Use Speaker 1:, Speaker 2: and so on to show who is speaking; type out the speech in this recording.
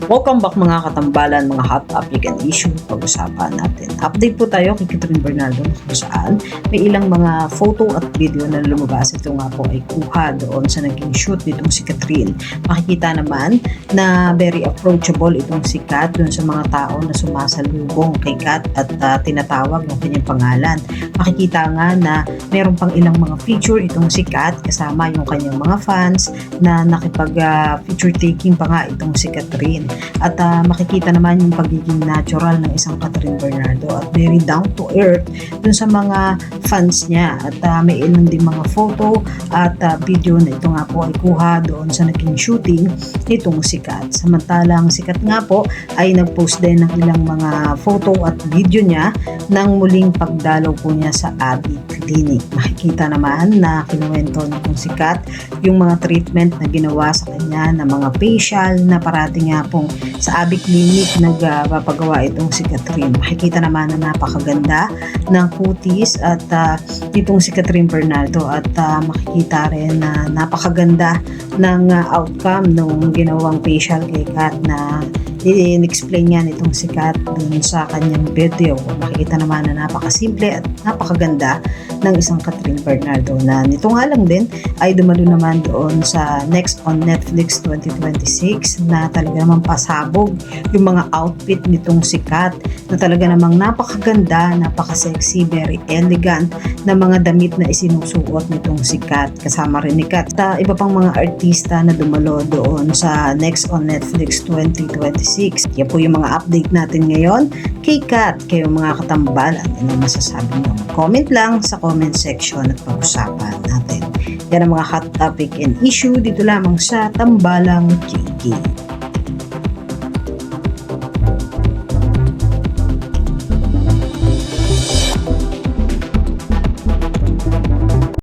Speaker 1: Welcome back mga katambalan, mga hot topic and issue pag-usapan natin. Update po tayo kay Catherine Bernardo kung saan may ilang mga photo at video na lumabas. Ito nga po ay kuha doon sa naging shoot nitong si Catherine. Makikita naman na very approachable itong si Kat doon sa mga tao na sumasalubong kay Kat at tinatawag ng kanyang pangalan. Makikita nga na meron pang ilang mga feature itong si Kat kasama yung kanyang mga fans na nakipag-picture taking pa nga itong si Catherine. At makikita naman yung pagiging natural ng isang Catherine Bernardo at very down to earth dun sa mga fans niya. At may ilang din mga photo at video na ito nga po ay kuha doon sa naging shooting nitong si Kat. Samantalang si Kat nga po ay nag-post din ng ilang mga photo at video niya ng muling pagdalaw po niya sa Abbey Clinic. Makikita naman na kinuwento nitong si Kat yung mga treatment na ginawa sa kanya na mga facial na parati nga pong sa Abbey Clinic nagpapagawa itong si Catherine. Makikita naman na napakaganda ng kutis at itong si Catherine Bernardo at makikita rin na napakaganda ng outcome nung ginawang facial kay Kat na in-explain niya nitong si Kat dun sa kanyang video. Makikita naman na napakasimple at napakaganda ng isang Catherine Bernardo na nito nga lang din ay dumalo naman doon sa Next on Netflix 2026 na talaga namang pasabog yung mga outfit nitong si Kat na talaga namang napakaganda, napaka-sexy, very elegant na mga damit na isinusuot nitong si Kat. Kasama rin ni Kat sa iba pang mga artista na dumalo doon sa Next on Netflix 2026. Yan po yung mga update natin ngayon kay Kat. Kayo mga katambalan, ano masasabi nyo? Comment lang sa comment section at pag-usapan natin. Yan ang mga hot topic and issue dito lamang sa Tambalang JK.